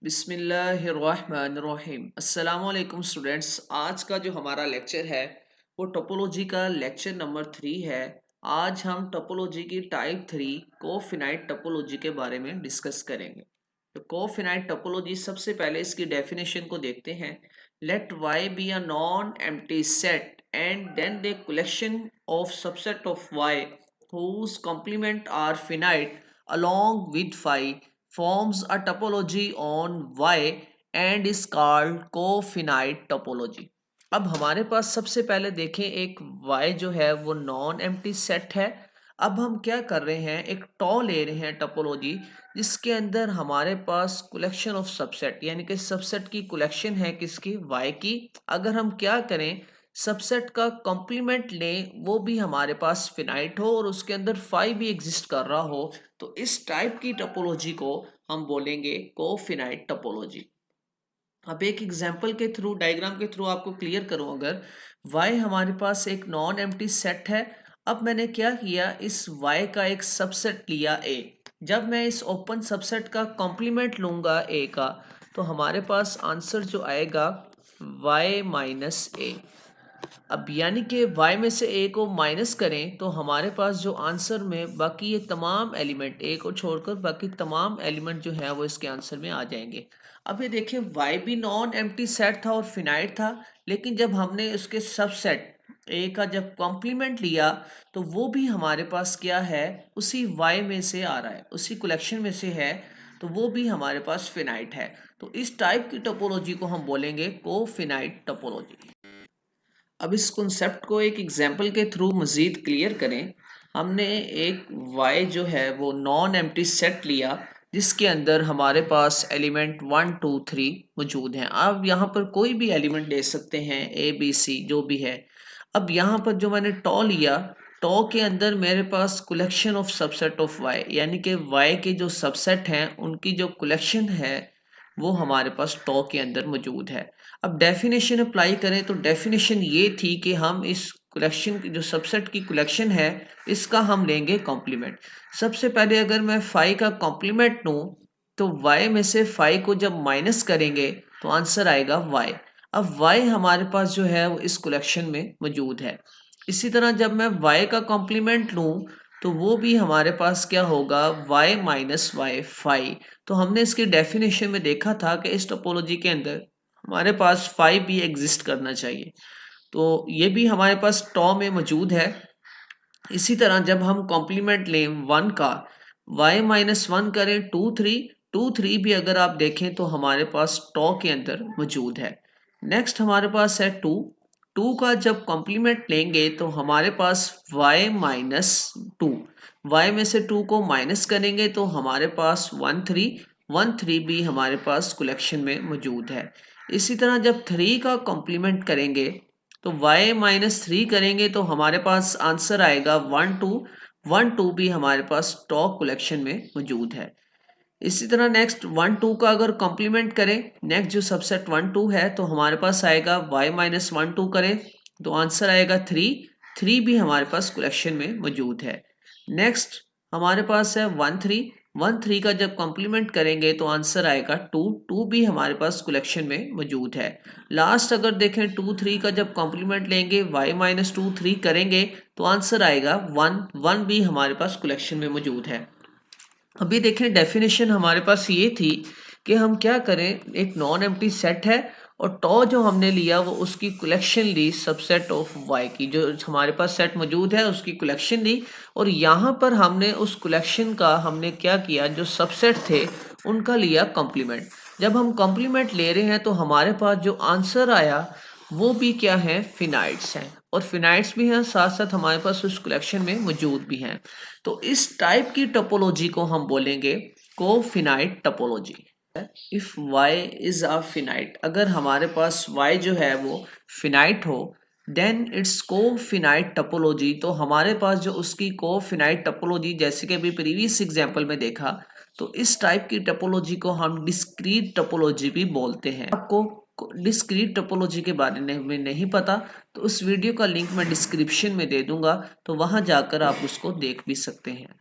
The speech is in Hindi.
बिस्मिल्लाहिर्रहमानिर्रहीम। अस्सलामुअलैकुम स्टूडेंट्स, आज का जो हमारा लेक्चर है वो टोपोलॉजी का लेक्चर नंबर 3 है। आज हम टोपोलॉजी की टाइप 3 कोफिनाइट टोपोलॉजी के बारे में डिस्कस करेंगे। तो कोफिनाइट टोपोलॉजी, सबसे पहले इसकी डेफिनेशन को देखते हैं। Let Y be a non empty set and then the collection of subset of Y whose complement are finite along with phi forms a topology on Y and is called cofinite topology। अब हमारे पास सबसे पहले देखें, एक Y जो है वो नॉन एम्प्टी सेट है। अब हम क्या कर रहे हैं, एक टॉ ले रहे हैं टोपोलॉजी जिसके अंदर हमारे पास कलेक्शन ऑफ सबसेट, यानी कि सबसेट की कलेक्शन है किसकी, Y की। अगर हम क्या करें, सबसेट का कॉम्प्लीमेंट लें, वो भी हमारे पास फिनाइट हो और उसके अंदर फाई भी एग्जिस्ट कर रहा हो, तो इस टाइप की टोपोलॉजी को हम बोलेंगे कोफिनाइट टोपोलॉजी। अब एक एग्जांपल के थ्रू, डायग्राम के थ्रू आपको क्लियर करूं। अगर y हमारे पास एक नॉन एम्प्टी सेट है, अब मैंने क्या किया, इस y का एक सबसेट लिया a। जब मैं इस ओपन सबसेट का कॉम्प्लीमेंट लूंगा a का, तो हमारे पास आंसर जो आएगा y माइनस a। अब यानी कि y में से a को माइनस करें तो हमारे पास जो आंसर में बाकी ये तमाम एलिमेंट, a को छोड़कर बाकी तमाम एलिमेंट जो है वो इसके आंसर में आ जाएंगे। अब ये देखें, y भी नॉन एम्प्टी सेट था और फिनाइट था, लेकिन जब हमने उसके सबसेट a का जब कॉम्प्लीमेंट लिया तो वो भी हमारे पास क्या है, उसी y में से आ रहा है, उसी कलेक्शन में से है, तो वो भी हमारे पास फिनाइट है। तो इस टाइप की टोपोलॉजी को हम बोलेंगे कोफिनाइट टोपोलॉजी। अब इस कॉन्सेप्ट को एक एग्जांपल के थ्रू मज़ीद क्लियर करें। हमने एक y जो है वो नॉन एम्प्टी सेट लिया जिसके अंदर हमारे पास एलिमेंट 1 2 3 मौजूद हैं। आप यहाँ पर कोई भी एलिमेंट ले सकते हैं, a b c जो भी है। अब यहाँ पर जो मैंने टॉ लिया, टॉ के अंदर मेरे पास collection of subset of y, यानी कि y के जो सबसेट हैं उनकी जो कलेक्शन है वो हमारे पास टॉ के अंदर मौजूद है। अब डेफिनेशन अप्लाई करें तो डेफिनेशन ये थी कि हम इस कलेक्शन की जो सबसेट की कलेक्शन है इसका हम लेंगे कॉम्प्लीमेंट। सबसे पहले अगर मैं फाई का कॉम्प्लीमेंट लूँ तो y में से फाई को जब माइनस करेंगे तो आंसर आएगा y। अब y हमारे पास जो है वो इस कलेक्शन में मौजूद है। इसी तरह जब मैं y का कॉम्प्लीमेंट लूँ तो वो भी हमारे पास क्या होगा, y माइनस वाई फाई। तो हमने इसकी डेफिनेशन में देखा था कि इस टोपोलॉजी के अंदर हमारे पास फाई भी एग्जिस्ट करना चाहिए, तो ये भी हमारे पास टॉ में मौजूद है। इसी तरह जब हम कॉम्प्लीमेंट लें 1 का, y माइनस वन करें 2 3, 2 3 भी अगर आप देखें तो हमारे पास टॉ के अंदर मौजूद है। नेक्स्ट हमारे पास है 2, 2 का जब कॉम्प्लीमेंट लेंगे तो हमारे पास y माइनस 2, y में से 2 को माइनस करेंगे तो हमारे पास 1 3, 1 3 भी हमारे पास कलेक्शन में मौजूद है। इसी तरह जब 3 का कॉम्प्लीमेंट करेंगे तो y माइनस 3 करेंगे तो हमारे पास आंसर आएगा 1 2, 1 2 भी हमारे पास टॉ कलेक्शन में मौजूद है। इसी तरह नेक्स्ट 1 2 का अगर कॉम्प्लीमेंट करें, नेक्स्ट जो सबसेट 1 2 है, तो हमारे पास आएगा y माइनस 1 2 करें तो आंसर आएगा 3, 3 भी हमारे पास कलेक्शन में मौजूद है। नेक्स्ट हमारे पास है 1 3, 1 3 का जब कॉम्प्लीमेंट करेंगे तो आंसर आएगा 2, 2 भी हमारे पास कलेक्शन में मौजूद है। लास्ट अगर देखें 2 3 का जब कॉम्प्लीमेंट लेंगे, y माइनस 2 3 करेंगे तो आंसर आएगा 1, 1 भी हमारे पास कलेक्शन में मौजूद है। अभी देखें, डेफिनेशन हमारे पास ये थी कि हम क्या करें, एक नॉन एम्प्टी सेट है और टॉ जो हमने लिया वो उसकी कलेक्शन ली सबसेट ऑफ y की, जो हमारे पास सेट मौजूद है उसकी कलेक्शन ली, और यहाँ पर हमने उस कलेक्शन का हमने क्या किया, जो सबसेट थे उनका लिया कॉम्प्लीमेंट। जब हम कॉम्प्लीमेंट ले रहे हैं तो हमारे पास जो आंसर आया वो भी क्या है, फिनाइट्स हैं, और फिनाइट्स भी हैं, साथ साथ हमारे पास उस कलेक्शन में मौजूद भी हैं। तो इस टाइप की टोपोलॉजी को हम बोलेंगे cofinite topology. If y is a finite, अगर हमारे पास y जो है वो फिनाइट हो, देन इट्स कोफिनाइट टोपोलॉजी। तो हमारे पास जो उसकी कोफिनाइट टोपोलॉजी, जैसे कि अभी प्रीवियस एग्जांपल में देखा, तो इस टाइप की टोपोलॉजी को हम डिस्क्रीट टोपोलॉजी भी बोलते हैं। आपको डिस्क्रीट टोपोलॉजी के बारे में नहीं पता तो उस वीडियो का लिंक मैं डिस्क्रिप्शन में दे दूंगा, तो वहां जाकर आप उसको देख भी सकते हैं।